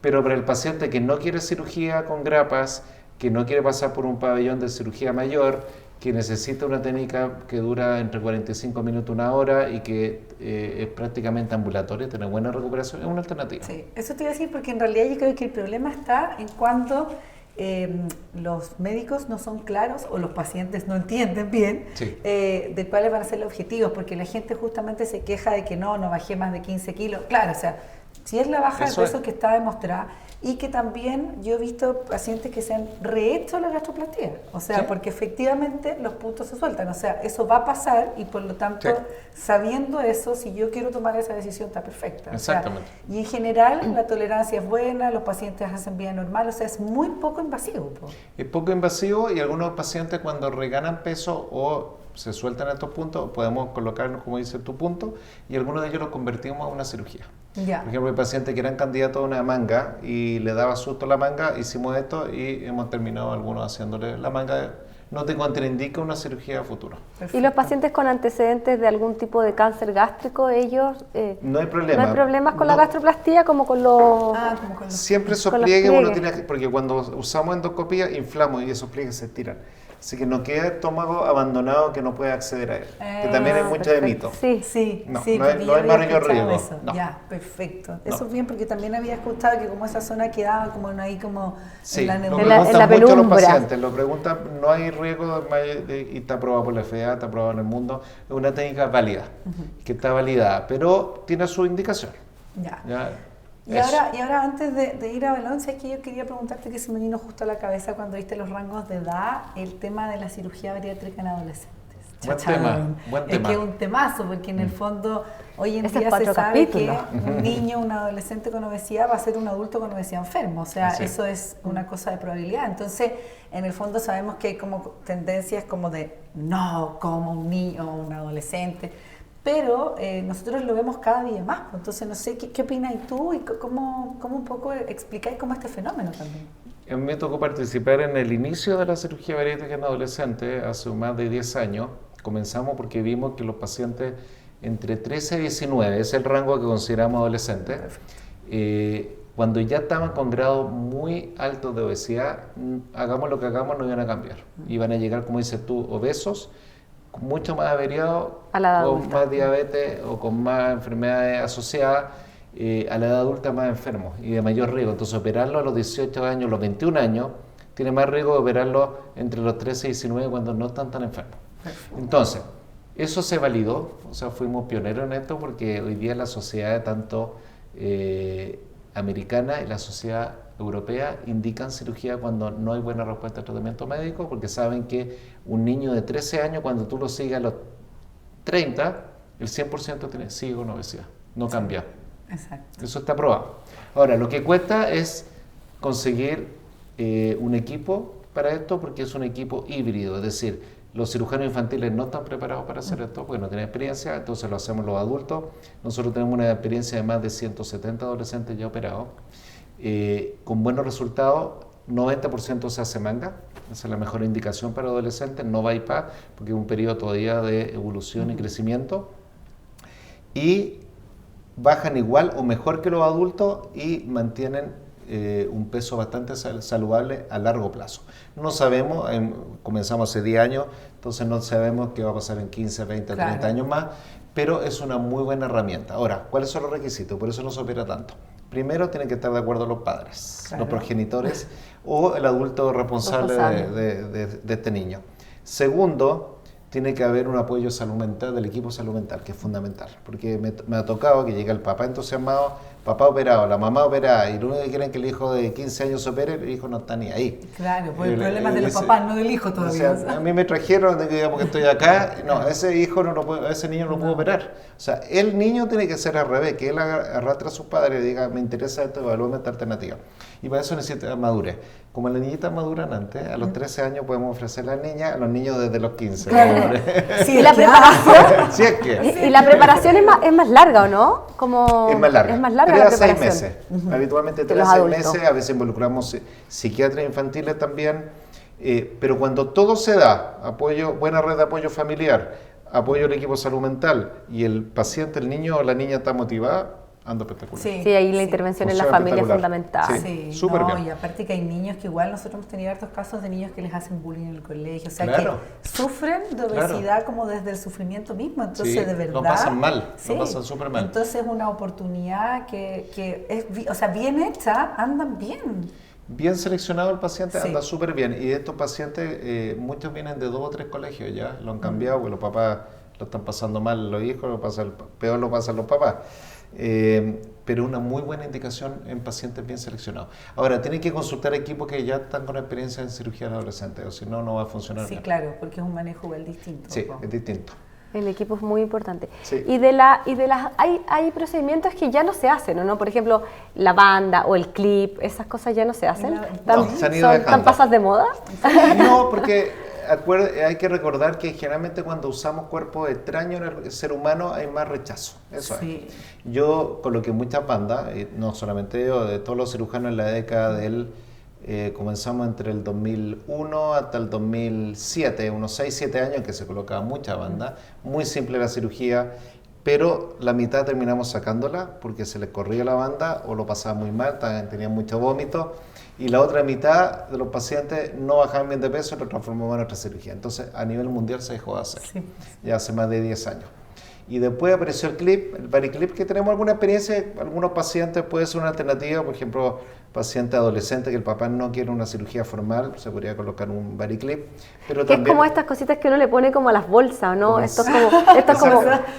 Pero para el paciente que no quiere cirugía con grapas, que no quiere pasar por un pabellón de cirugía mayor, que necesita una técnica que dura entre 45 minutos y 1 hora y que es prácticamente ambulatoria, tiene buena recuperación, es una alternativa.
Sí, eso te iba a decir porque en realidad yo creo que el problema está en cuando los médicos no son claros o los pacientes no entienden bien
Sí.
de cuáles van a ser los objetivos, porque la gente justamente se queja de que no bajé más de 15 kilos. Claro, o sea, si es la baja de
Eso
peso
es.
que está demostrada y que también yo he visto pacientes que se han rehecho la gastroplastía, o sea,
Sí.
porque efectivamente los puntos se sueltan, o sea, eso va a pasar y por lo tanto,
Sí.
sabiendo eso, si yo quiero tomar esa decisión está perfecta. O sea,
Exactamente.
y en general la tolerancia es buena, los pacientes hacen vida normal, o sea, es muy poco invasivo. Po.
Es poco invasivo y algunos pacientes cuando reganan peso o se sueltan estos puntos, podemos colocarnos, como dice tu punto, y algunos de ellos los convertimos a una cirugía.
Ya.
Por ejemplo, hay pacientes que eran candidatos a una manga y le daba susto la manga, hicimos esto y hemos terminado algunos haciéndole la manga. No te contraindica una cirugía a futuro.
Y
Perfecto.
los pacientes con antecedentes de algún tipo de cáncer gástrico, ellos...
No hay problema.
No hay problemas con la
No.
gastroplastía como con los...
Ah, como con los...
Siempre esos
Con los
pliegues uno
pliegues.
tiene que, porque cuando usamos endoscopía inflamos y esos pliegues se estiran. Así que no queda estómago abandonado que no puede acceder a él. Que también hay mucho de
perfecto.
mito.
Sí.
Sí,
No,
sí,
no hay-
porque
no
yo
hay
había
mayor
escuchado
riesgo,
eso.
no.
Ya, perfecto. Eso
No.
es bien porque también había escuchado que como esa zona quedaba como ahí como
Sí,
en la
lo
nebulosa.
en
preguntan
la
mucho los
penumbra.
pacientes, lo preguntan, no hay riesgo y está aprobado por la FDA, está aprobado en el mundo, es una técnica válida, que está validada, pero tiene su indicación.
Ya.
¿Ya?
Y ahora antes de ir a Valencia, es que yo quería preguntarte que se me vino justo a la cabeza cuando viste los rangos de edad, el tema de la cirugía bariátrica en adolescentes.
Buen
Chachán.
tema, buen
Es
tema.
que es un temazo, porque en el fondo hoy en
Ese es
día se
4
sabe
capítulos.
que un niño, un adolescente con obesidad va a ser un adulto con obesidad enfermo. O sea,
Sí.
eso es una cosa de probabilidad. Entonces, en el fondo sabemos que hay como tendencias como de no, como un niño o un adolescente. pero nosotros lo vemos cada día más. Entonces, no sé, ¿qué opinas tú y cómo un poco explicáis cómo este fenómeno también?
A mí me tocó participar en el inicio de la cirugía bariátrica en adolescentes hace más de 10 años. Comenzamos porque vimos que los pacientes entre 13 y 19, es el rango que consideramos adolescentes, cuando ya estaban con grados muy altos de obesidad, hagamos lo que hagamos, no iban a cambiar. Iban a llegar, como dices tú, obesos, mucho más averiados,
A la edad
con
adulta.
más diabetes o con más enfermedades asociadas, a la edad adulta más enfermos y de mayor riesgo. Entonces, operarlo a los 18 años, los 21 años, tiene más riesgo de operarlo entre los 13 y 19 cuando no están tan enfermos. Entonces, eso se validó, o sea, fuimos pioneros en esto porque hoy día la sociedad tanto americana y la sociedad europea indican cirugía cuando no hay buena respuesta al tratamiento médico, porque saben que un niño de 13 años, cuando tú lo sigues a los 30, el 100% sigue con obesidad, no cambia.
Exacto.
Eso está probado. Ahora, lo que cuesta es conseguir un equipo para esto, porque es un equipo híbrido, es decir, los cirujanos infantiles no están preparados para hacer esto porque no tienen experiencia, entonces lo hacemos los adultos. Nosotros tenemos una experiencia de más de 170 adolescentes ya operados, con buenos resultados. 90% se hace manga, esa es la mejor indicación para adolescentes, no bypass, porque es un periodo todavía de evolución y crecimiento. Y bajan igual o mejor que los adultos y mantienen un peso bastante saludable a largo plazo. No sabemos, comenzamos hace 10 años, entonces no sabemos qué va a pasar en 15, 20, 30 años más, pero es una muy buena herramienta. Ahora, ¿cuáles son los requisitos? Por eso no se opera tanto. Primero, tienen que estar de acuerdo los padres, los progenitores o el adulto responsable de este niño. Segundo, tiene que haber un apoyo salud mental del equipo salud mental, que es fundamental, porque me ha tocado que llega el papá entusiasmado, papá operado, la mamá operada, y lo único que quieren que el hijo de 15 años se opere, el hijo no está ni ahí.
Claro, pues el problema es de los papás, no del hijo todavía.
O sea, a mí me trajeron, digamos que estoy acá, no, ese hijo no lo puede, ese niño no lo puedo operar. O sea, el niño tiene que ser al revés, que él arrastre a sus padres y diga, me interesa esto, evalúame esta alternativa. Y para eso necesita madurez. Como las niñitas maduran antes, a los 13 años podemos ofrecer a las niñas, a los niños desde los 15.
Claro.
Sí, la preparación.
Si es que.
Y la preparación es más larga, ¿o no? Como
Es más larga.
Es más larga
3
la
a 6
preparación.
meses. Habitualmente
Que
3
los
a 6
adultos.
meses. A veces involucramos psiquiatras infantiles también. Pero cuando todo se da, apoyo, buena red de apoyo familiar, apoyo al equipo de salud mental y el paciente, el niño o la niña está motivada, anda espectacular.
Sí, ahí la intervención en la
Funciona
familia es
espectacular.
fundamental.
Sí.
Sí,
súper
no,
bien.
y aparte que hay niños que igual nosotros hemos tenido hartos casos de niños que les hacen bullying en el colegio, o sea
Claro.
que sufren de obesidad como desde el sufrimiento mismo, entonces
Sí,
de verdad...
lo pasan mal,
sí,
lo pasan súper mal.
Entonces es una oportunidad que es, o sea, bien hecha, andan bien.
Bien seleccionado el paciente,
Sí.
anda súper bien. Y estos pacientes, muchos vienen de 2 o 3 colegios ya, lo han cambiado, porque los papás lo están pasando mal, los hijos, peor lo pasan los papás. Pero una muy buena indicación en pacientes bien seleccionados. Ahora, tienen que consultar equipos que ya están con experiencia en cirugía en adolescentes, o si no, no va a funcionar
Sí,
bien.
claro, porque es un manejo igual distinto.
Sí,
po.
es distinto.
El equipo es muy importante.
Sí.
Y de las hay procedimientos que ya no se hacen, ¿no? Por ejemplo, la banda o el clip, esas cosas ya no se hacen.
No, se han ido
¿Tan
dejando.
pasas de moda?
No, porque hay que recordar que generalmente cuando usamos cuerpos extraños en el ser humano hay más rechazo. Eso
Sí.
es. Yo coloqué muchas bandas, y no solamente yo, de todos los cirujanos en la década del... comenzamos entre el 2001 hasta el 2007, unos 6, 7 años que se colocaba mucha banda. Muy simple la cirugía, pero la mitad terminamos sacándola porque se les corría la banda o lo pasaba muy mal, tenían mucho vómito. Y la otra mitad de los pacientes no bajaban bien de peso y lo transformamos en nuestra cirugía. Entonces, a nivel mundial se dejó de hacer,
Sí.
ya hace más de 10 años. Y después apareció el clip, el Variclip, que tenemos alguna experiencia, algunos pacientes puede ser una alternativa, por ejemplo, paciente adolescente que el papá no quiere una cirugía formal, se podría colocar un Variclip, pero
Que es
también...
como estas cositas que uno le pone como a las bolsas, ¿no?
Como
Estos
sí.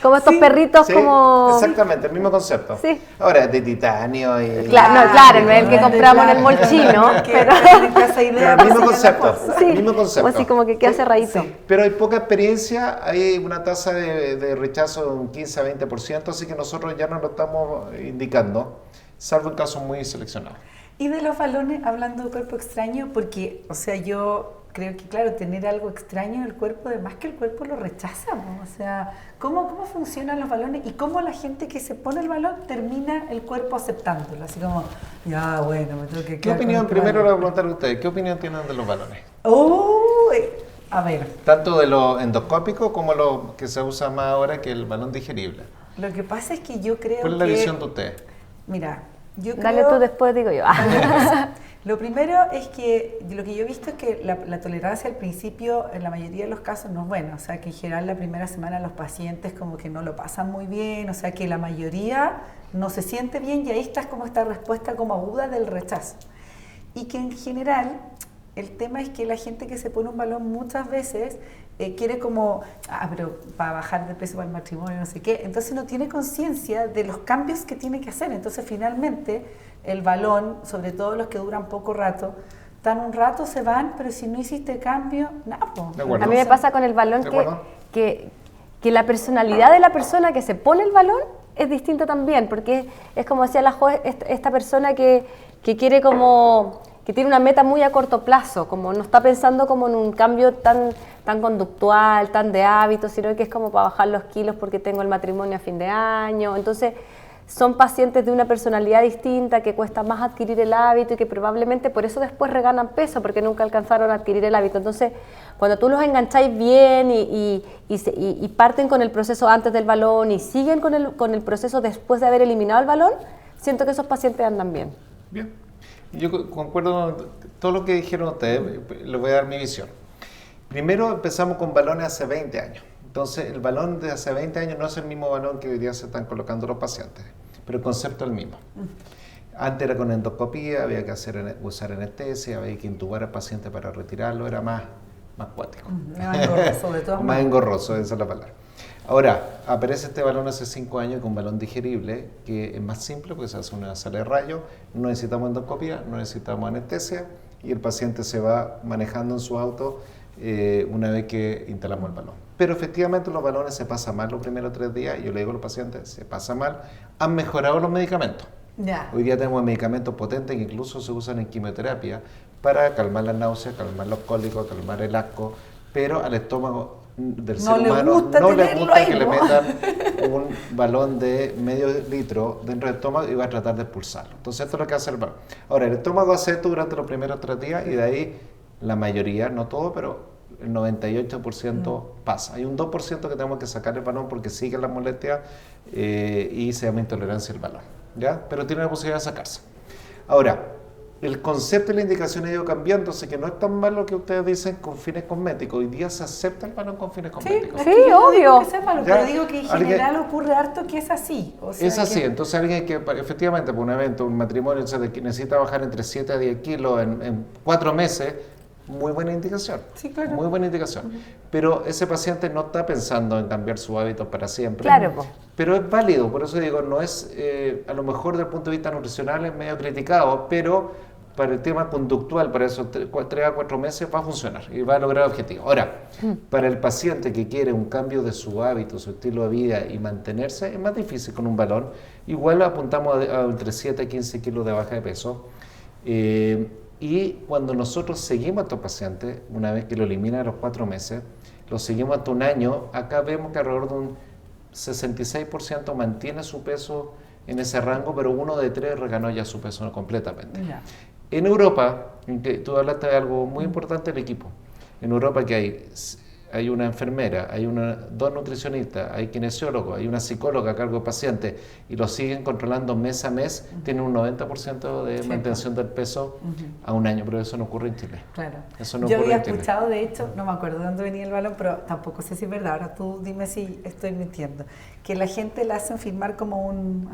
como estos
Sí.
perritos
Sí,
como...
exactamente, el mismo concepto.
Sí.
Ahora, es de titanio y...
Claro, no, claro, no es el que compramos en el
Claro.
molchino,
Que
pero...
tienen esa idea,
Pero el mismo
pues, sí,
concepto.
la cosa.
Sí,
mismo concepto.
como así como que queda
Sí.
cerradito.
Sí.
Pero hay poca experiencia, hay una tasa de rechazo de un 15 a 20%, así que nosotros ya no lo estamos indicando, salvo en casos muy seleccionados.
Y de los balones, hablando de cuerpo extraño, porque, o sea, yo creo que, claro, tener algo extraño en el cuerpo, además que el cuerpo lo rechaza, ¿no? O sea, ¿cómo funcionan los balones y cómo la gente que se pone el balón termina el cuerpo aceptándolo? Así como, ya, bueno, me tengo que
¿Qué
quedar con
opinión,
este
primero le
balón.
voy a preguntar a ustedes, qué opinión tienen de los balones?
Uy, a ver,
Tanto de lo endoscópico como lo que se usa más ahora, que el balón digerible.
lo que pasa es que yo creo
¿Cuál es la
que...
visión de ustedes?
Mira, yo
Dale
creo...
tú, después digo yo.
Lo primero es que lo que yo he visto es que la tolerancia al principio en la mayoría de los casos no es buena, o sea que en general la primera semana los pacientes como que no lo pasan muy bien, o sea que la mayoría no se siente bien y ahí está como esta respuesta como aguda del rechazo. Y que en general el tema es que la gente que se pone un balón muchas veces quiere como, pero para bajar de peso para el matrimonio, no sé qué, entonces no tiene conciencia de los cambios que tiene que hacer, entonces finalmente el balón, sobre todo los que duran poco rato, dan un rato, se van, pero si no hiciste cambio, nada.
De acuerdo.
A mí me pasa con el balón
¿De acuerdo?
que la personalidad de la persona que se pone el balón es distinta también, porque es como decía la juez, esta persona que quiere como, que tiene una meta muy a corto plazo, como no está pensando como en un cambio tan conductual, tan de hábitos, sino que es como para bajar los kilos porque tengo el matrimonio a fin de año. Entonces, son pacientes de una personalidad distinta, que cuesta más adquirir el hábito y que probablemente por eso después reganan peso, porque nunca alcanzaron a adquirir el hábito. Entonces, cuando tú los engancháis bien y parten con el proceso antes del balón y siguen con el proceso después de haber eliminado el balón, siento que esos pacientes andan bien.
Bien. Yo concuerdo con todo lo que dijeron ustedes, les voy a dar mi visión. Primero empezamos con balones hace 20 años. Entonces, el balón de hace 20 años no es el mismo balón que hoy día se están colocando los pacientes, pero el concepto es el mismo. Antes era con endoscopía, había que usar anestesia, había que intubar al paciente para retirarlo, era más cuático.
Más engorroso, de todas
Más
maneras.
engorroso, esa es la palabra. Ahora, aparece este balón hace 5 años con balón digerible, que es más simple porque se hace una sala de rayos, no necesitamos endoscopía, no necesitamos anestesia y el paciente se va manejando en su auto una vez que instalamos el balón. Pero efectivamente los balones se pasan mal los primeros 3 días, y yo le digo a los pacientes, se pasa mal, han mejorado los medicamentos.
Ya.
Hoy día tenemos medicamentos potentes que incluso se usan en quimioterapia para calmar las náuseas, calmar los cólicos, calmar el asco, pero al estómago del
No
ser
le
humano
gusta
no le
tenerlo
gusta
ahí,
que le
¿no?
metan un balón de medio litro dentro del estómago y va a tratar de expulsarlo. Entonces esto es lo que hace el balón. Ahora, el estómago hace esto durante los primeros 3 días y de ahí la mayoría, no todo, pero el 98% pasa. Hay un 2% que tenemos que sacar el balón porque sigue la molestia y se llama intolerancia al balón, ¿ya? Pero tiene la posibilidad de sacarse. Ahora, el concepto y la indicación ha ido cambiando, así que no es tan malo lo que ustedes dicen con fines cosméticos. Hoy día se acepta el balón con fines
Sí,
cosméticos.
Sí,
es que yo no digo
obvio.
que sea malo,
Ya,
pero digo que en
alguien-
general ocurre harto que es así. O sea,
Es así,
que-
entonces alguien que efectivamente por un evento, un matrimonio, etcétera, que necesita bajar entre 7 a 10 kilos en 4 meses, muy buena indicación.
Sí, claro.
Muy buena indicación. Pero ese paciente no está pensando en cambiar su hábito para siempre.
Claro, po.
Pero es válido, por eso digo, no es, a lo mejor desde el punto de vista nutricional es medio criticado, pero para el tema conductual, para esos 3 a 4 meses va a funcionar y va a lograr el objetivo. Ahora, para el paciente que quiere un cambio de su hábito, su estilo de vida y mantenerse, es más difícil con un balón. Igual apuntamos a entre 7 a 15 kilos de baja de peso. Y cuando nosotros seguimos a estos pacientes, una vez que lo eliminan a los 4 meses, lo seguimos hasta un año, acá vemos que alrededor de un 66% mantiene su peso en ese rango, pero 1 de 3 reganó ya su peso completamente.
Ya.
En Europa, en que tú hablaste de algo muy importante del equipo. En Europa que hay una enfermera, hay 2 nutricionistas, hay kinesiólogos, hay una psicóloga a cargo del paciente y lo siguen controlando mes a mes, tienen un 90% de
Sí,
mantención del peso a un año, pero eso no ocurre en Chile.
Claro.
Eso no
Yo
ocurre
había
en Chile.
escuchado, de hecho, no me acuerdo de dónde venía el balón, pero tampoco sé si es verdad. Ahora tú dime si estoy mintiendo. Que la gente le hacen firmar como un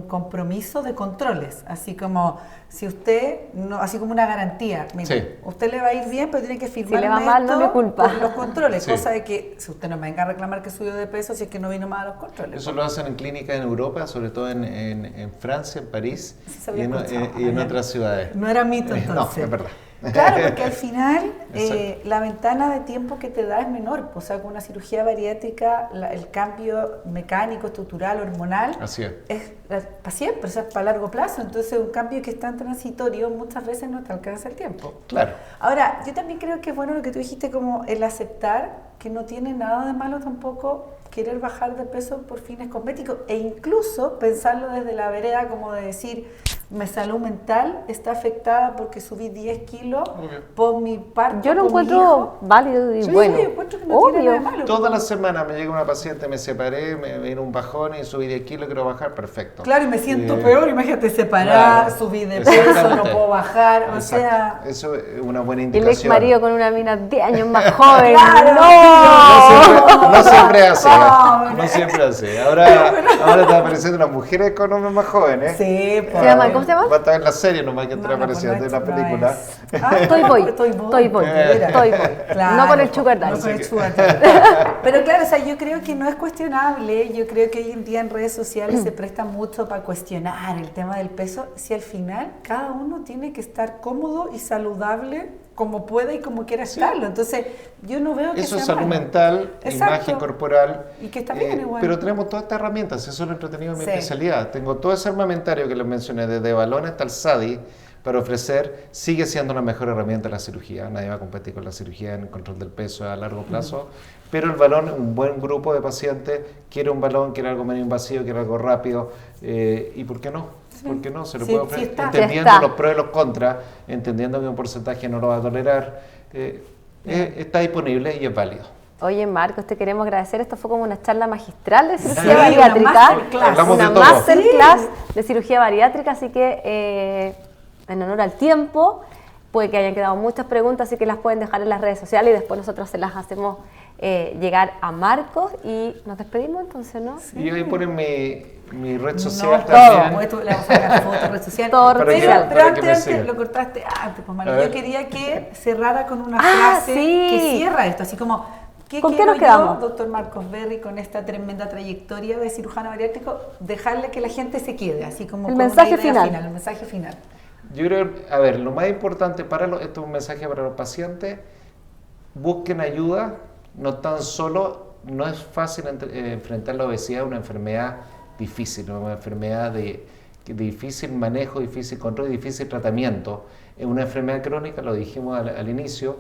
compromiso de controles, así como si usted, no, así como una garantía. Mire,
Sí.
usted le va a ir bien, pero tiene que firmar
le va mal, no me culpa.
por los controles,
Sí.
cosa de que si usted no me venga a reclamar que subió de peso, si es que no vino más a los controles.
Eso lo hacen en clínicas en Europa, sobre todo en Francia, en París
Sí, se
y
había
en,
escuchado.
y en otras ciudades.
No era mito
No,
entonces.
es verdad.
Claro, porque al final
Exacto.
la ventana de tiempo que te da es menor. O sea, con una cirugía bariátrica el cambio mecánico, estructural, hormonal
Así es.
para siempre, o sea, para largo plazo. Entonces, un cambio que es tan transitorio muchas veces no te alcanza el tiempo.
Claro.
Ahora, yo también creo que es bueno lo que tú dijiste, como el aceptar que no tiene nada de malo tampoco querer bajar de peso por fines cosméticos e incluso pensarlo desde la vereda como de decir, mi salud mental está afectada porque subí 10 kilos por mi parto.
Yo lo
por mi
encuentro
hijo.
válido y
Sí,
bueno.
yo encuentro que no tiene nada de malo.
Todas las semanas me llega una paciente, me separé, me vino un bajón y subí 10 kilos, quiero bajar, perfecto.
Claro, y me siento
Eh,
peor, imagínate separar,
claro,
subí de peso, no
exactamente.
puedo bajar, o
Exacto.
sea...
Eso es una buena
El
indicación.
ex marido con una mina 10 años más joven.
Claro,
¡No!
No siempre así.
No,
No siempre así. Ahora están apareciendo las mujeres con hombres más jóvenes.
Sí, pues.
¿Se llama? ¿Cómo se llama?
Va a estar en la serie nomás que estará
No,
apareciendo en la
no
película.
es. Ah,
Toy Boy.
Toy Boy.
Toy Boy.
de veras.
Toy Boy.
Claro,
No con el Sugar Daddy.
no con el Sugar Daddy. Pero claro, o sea, yo creo que no es cuestionable. Yo creo que hoy en día en redes sociales se presta mucho para cuestionar el tema del peso. Si al final cada uno tiene que estar cómodo y saludable como puede y como quiera estarlo. Entonces, yo no veo que
Eso es
sea
salud
malo.
mental,
Exacto.
imagen corporal.
Y que está bien igual.
Pero tenemos todas estas herramientas, eso es lo entretenido de mi
Sí.
especialidad. Tengo todo ese armamentario que les mencioné, desde balón hasta el SADI, para ofrecer, sigue siendo una mejor herramienta la cirugía. Nadie va a competir con la cirugía en el control del peso a largo plazo. Pero el balón, un buen grupo de pacientes quiere un balón, quiere algo menos invasivo, quiere algo rápido. ¿Y por qué no? ¿Por qué no? Se lo
Sí,
puede
sí
ofrecer,
está.
entendiendo
Sí está.
los pros y los contras, entendiendo que un porcentaje no lo va a tolerar. Está disponible y es válido.
Oye, Marcos, te queremos agradecer. Esto fue como una charla magistral de cirugía
Sí, una
bariátrica.
masterclass.
Hablamos de
Una
todo.
masterclass de cirugía bariátrica, así que en honor al tiempo, puede que hayan quedado muchas preguntas, así que las pueden dejar en las redes sociales y después nosotros se las hacemos llegar a Marcos y nos despedimos entonces, ¿no?
Y ahí ponen mi red
No,
social
todo,
también.
pues tú le vamos a sacar fotos, red social.
Todo
red
pero,
social.
pero
Para que me
antes
sigan.
lo cortaste antes, pues Mario.
A ver.
Yo quería que cerrara con una
Ah,
frase
sí.
que cierra esto, así como ¿qué
¿Con qué
quiero
nos quedamos?
yo, doctor Marcos Berry, con esta tremenda trayectoria de cirujano bariátrico, dejarle que la gente se quede, así como
El
con
mensaje
una idea
final.
el mensaje final.
Yo creo, a ver, lo más importante esto es un mensaje para los pacientes, busquen ayuda, no tan solo, no es fácil enfrentar la obesidad, una enfermedad difícil, una enfermedad de difícil manejo, difícil control y difícil tratamiento. Es una enfermedad crónica, lo dijimos al inicio,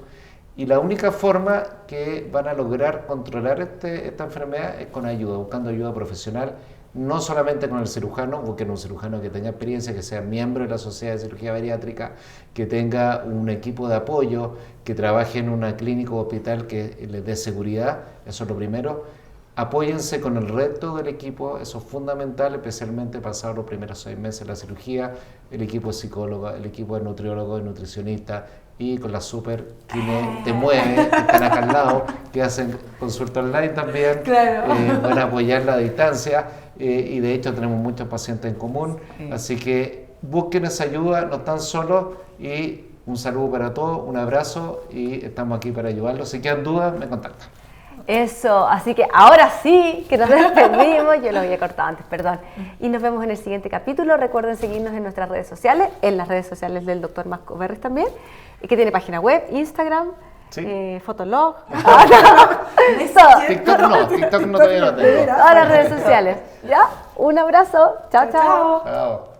y la única forma que van a lograr controlar esta enfermedad es con ayuda, buscando ayuda profesional, no solamente con el cirujano, busquen un cirujano que tenga experiencia, que sea miembro de la Sociedad de Cirugía Bariátrica, que tenga un equipo de apoyo, que trabaje en una clínica o hospital que les dé seguridad, eso es lo primero. Apóyense con el resto del equipo, eso es fundamental, especialmente pasar los primeros 6 meses de la cirugía, el equipo de psicólogo, el equipo de nutriólogo y nutricionista, y con la super que te mueve, que están acá al lado, que hacen consulta online también,
Claro.
van a apoyar la distancia, y de hecho tenemos muchos pacientes en común, así que busquen esa ayuda, no están solos, y un saludo para todos, un abrazo, y estamos aquí para ayudarlos. Si quedan dudas, me contactan.
Eso, así que ahora sí que nos despedimos, yo lo había cortado antes, perdón. Y nos vemos en el siguiente capítulo. Recuerden seguirnos en nuestras redes sociales, en las redes sociales del Dr. Marcos Berry también, que tiene página web, Instagram,
Sí.
Fotolog,
TikTok no todavía no tengo.
todas las redes sociales. ¿Ya? Un abrazo, chao, chao.
Chao.